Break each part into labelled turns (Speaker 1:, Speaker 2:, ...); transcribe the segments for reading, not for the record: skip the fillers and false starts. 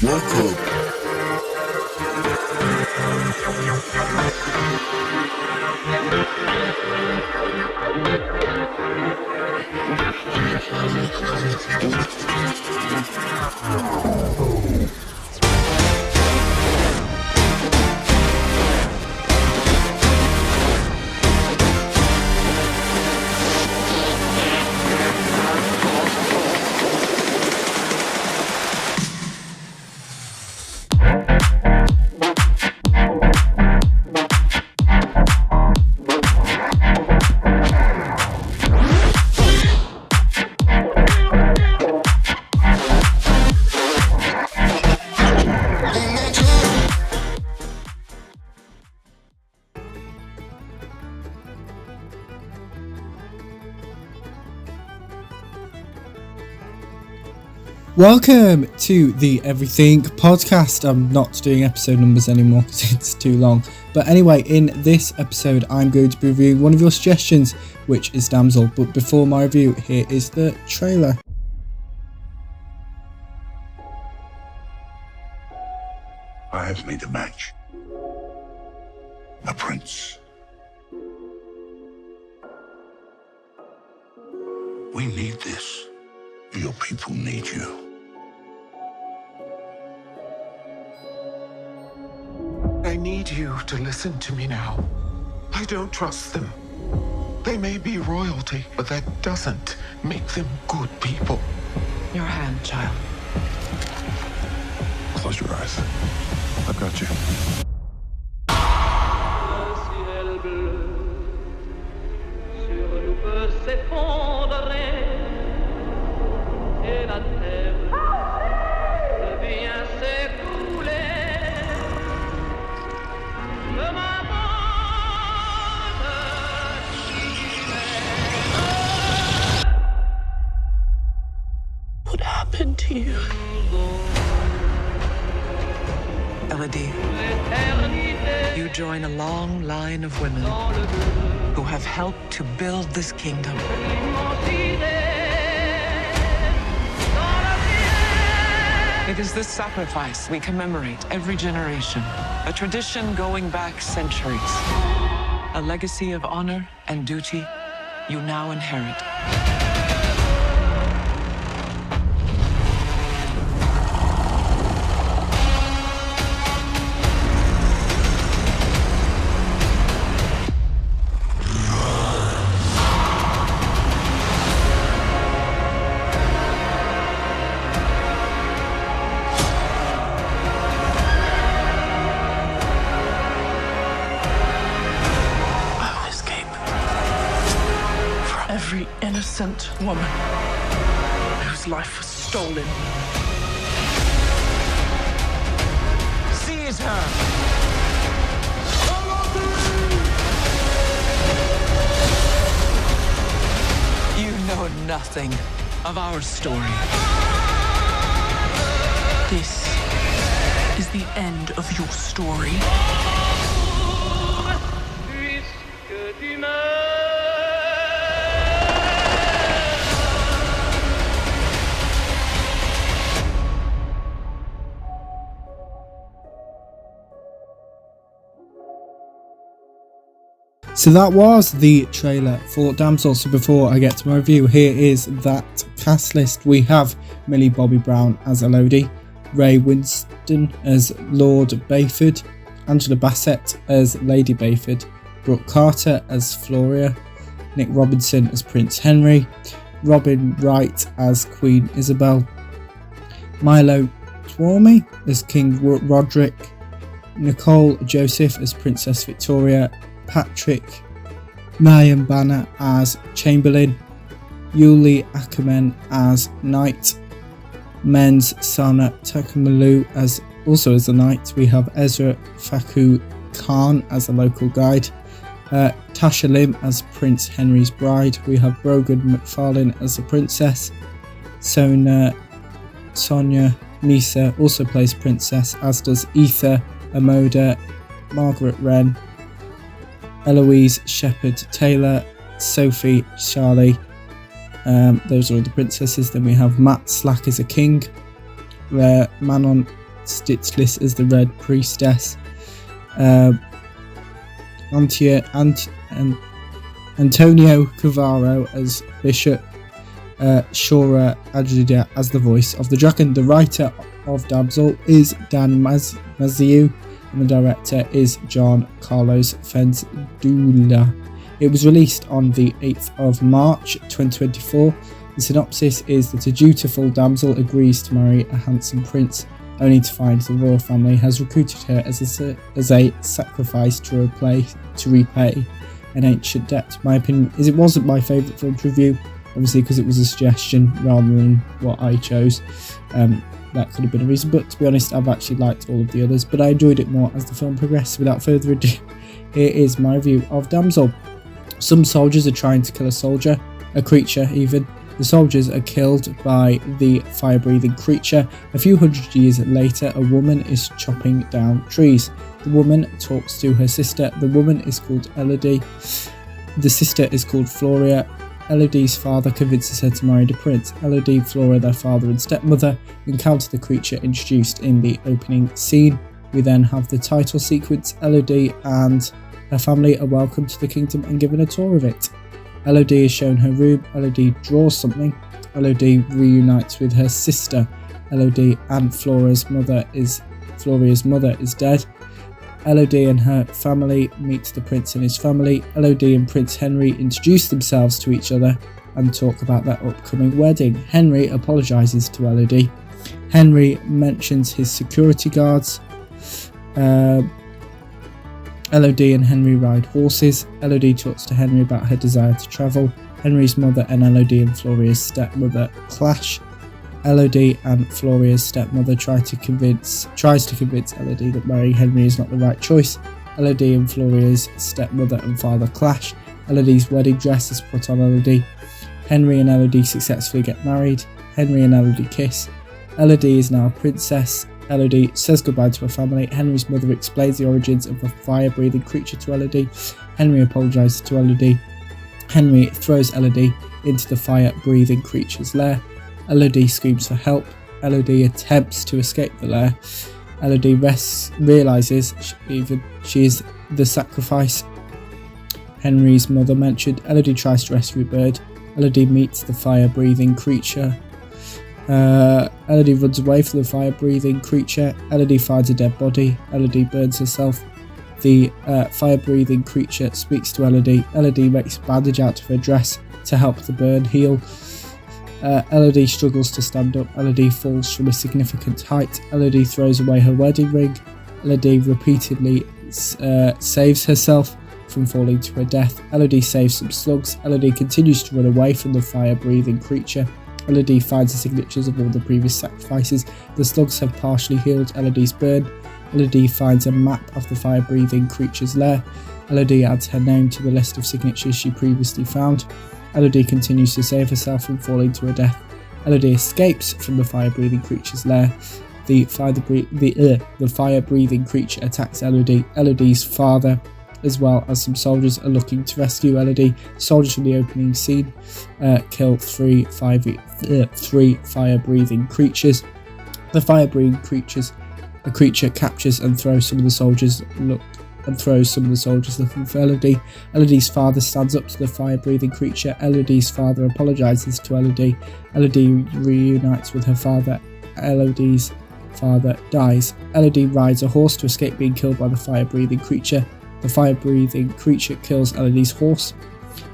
Speaker 1: Welcome.
Speaker 2: Welcome to the Everything podcast. I'm not doing episode numbers anymore because it's too long. But anyway, in this episode, I'm going to be reviewing one of your suggestions, which is Damsel. But before my review, here is the trailer.
Speaker 1: I have made a match. A prince. We need this. Your people need you.
Speaker 3: I need you to listen to me now. I don't trust them. They may be royalty, but that doesn't make them good people.
Speaker 4: Your hand, child.
Speaker 1: Close your eyes. I've got you.
Speaker 4: What happened to you? Elodie, you join a long line of women who have helped to build this kingdom. It is this sacrifice we commemorate every generation, a tradition going back centuries, a legacy of honor and duty you now inherit. Every innocent woman whose life was stolen. Seize her! You know nothing of our story. This is the end of your story.
Speaker 2: So that was the trailer for Damsel. So before I get to my review, here is that cast list. We have Millie Bobby Brown as Elodie, Ray Winston as Lord Bayford, Angela Bassett as Lady Bayford, Brooke Carter as Floria, Nick Robinson as Prince Henry, Robin Wright as Queen Isabel, Milo Twomey as King Roderick, Nicole Joseph as Princess Victoria, Patrick Banner as Chamberlain, Yuli Ackerman as Knight, Men's Sana Takamalu as the Knight. We have Ezra Faku Khan as the local guide, Tasha Lim as Prince Henry's bride. We have Brogan McFarlane as the princess. Sonia Nisa also plays princess, as does Ether Amoda, Margaret Wren, Eloise Shepherd Taylor, Sophie Charlie. Those are all the princesses. Then we have Matt Slack as a king, Manon Stitless as the Red Priestess, Antonio Cavaro as Bishop, Shora Adjida as the voice of the dragon. The writer of Damsel is Dan Maziu, and the director is John Carlos Fensdula. It was released on the 8th of March 2024. The synopsis is that a dutiful damsel agrees to marry a handsome prince, only to find the royal family has recruited her as a sacrifice to repay an ancient debt. My opinion is it wasn't my favourite film to review, obviously because it was a suggestion rather than what I chose. That could have been a reason, but to be honest, I've actually liked all of the others, but I enjoyed it more as the film progressed. Without further ado, here is my review of Damsel. Some soldiers are trying to kill a creature even. The soldiers are killed by the fire-breathing creature. A few hundred years later, a woman is chopping down trees. The woman talks to her sister. The woman is called Elodie. The sister is called Floria. Elodie's father convinces her to marry the prince. Elodie, Flora, their father and stepmother, encounter the creature introduced in the opening scene. We then have the title sequence. Elodie and her family are welcomed to the kingdom and given a tour of it. Elodie is shown her room. Elodie draws something. Elodie reunites with her sister. Elodie and Floria's mother is dead. Elodie and her family meet the prince and his family. Elodie and Prince Henry introduce themselves to each other and talk about their upcoming wedding. Henry apologises to Elodie. Henry mentions his security guards. Elodie and Henry ride horses. Elodie talks to Henry about her desire to travel. Henry's mother and Elodie and Floria's stepmother clash. Elodie and Floria's stepmother tries to convince Elodie that marrying Henry is not the right choice. Elodie and Floria's stepmother and father clash. Elodie's wedding dress is put on Elodie. Henry and Elodie successfully get married. Henry and Elodie kiss. Elodie is now a princess. Elodie says goodbye to her family. Henry's mother explains the origins of the fire-breathing creature to Elodie. Henry apologises to Elodie. Henry throws Elodie into the fire-breathing creature's lair. Elodie screams for help. Elodie attempts to escape the lair. Elodie realises she is the sacrifice Henry's mother mentioned. Elodie tries to rescue a bird. Elodie meets the fire-breathing creature. Elodie runs away from the fire-breathing creature. Elodie finds a dead body. Elodie burns herself. The fire-breathing creature speaks to Elodie. Elodie makes a bandage out of her dress to help the burn heal. Elodie struggles to stand up. Elodie falls from a significant height. Elodie throws away her wedding ring. Elodie repeatedly saves herself from falling to her death. Elodie saves some slugs. Elodie continues to run away from the fire-breathing creature. Elodie finds the signatures of all the previous sacrifices. The slugs have partially healed Elodie's burn. Elodie finds a map of the fire-breathing creature's lair. Elodie adds her name to the list of signatures she previously found. Elodie continues to save herself from falling to her death. Elodie escapes from the fire-breathing creature's lair. The fire-breathing creature attacks Elodie. Elodie's father, as well as some soldiers, are looking to rescue Elodie. Soldiers from the opening scene kill three fire-breathing creatures. The fire-breathing creature captures and throws some of the soldiers looking for Elodie. Elodie's father stands up to the fire-breathing creature. Elodie's father apologises to Elodie. Elodie reunites with her father. Elodie's father dies. Elodie rides a horse to escape being killed by the fire-breathing creature. The fire-breathing creature kills Elodie's horse.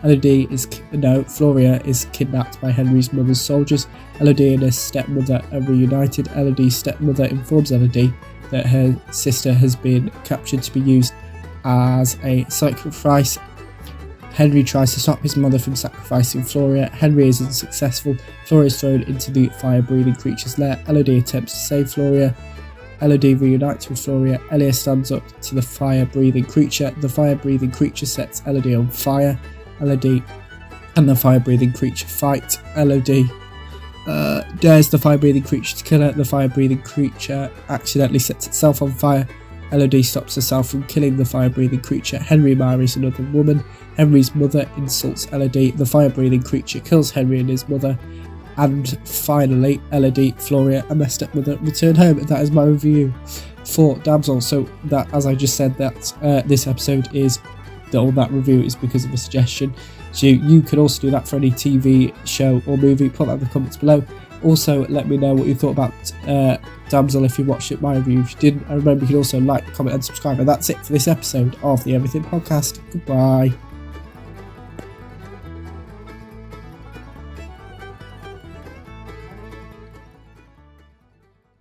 Speaker 2: Floria is kidnapped by Henry's mother's soldiers. Elodie and her stepmother are reunited. Elodie's stepmother informs Elodie that her sister has been captured to be used as a sacrifice. Henry tries to stop his mother from sacrificing Floria. Henry is unsuccessful. Floria is thrown into the fire-breathing creature's lair. Elodie attempts to save Floria. Elodie reunites with Floria. Elia stands up to the fire-breathing creature. The fire-breathing creature sets Elodie on fire. Elodie and the fire-breathing creature fight. Elodie dares the fire-breathing creature to kill her. The fire-breathing creature accidentally sets itself on fire. Elodie stops herself from killing the fire-breathing creature. Henry marries another woman. Henry's mother insults Elodie. The fire-breathing creature kills Henry and his mother. And finally, Elodie, Floria and their stepmother return home. And that is my review for Damsel. So that, as I just said, that this episode is, all that review is because of a suggestion. So you could also do that for any TV show or movie. Put that in the comments below. Also, let me know what you thought about Damsel if you watched it, my review. If you didn't, and remember you can also like, comment and subscribe. And that's it for this episode of the Everything Podcast. Goodbye.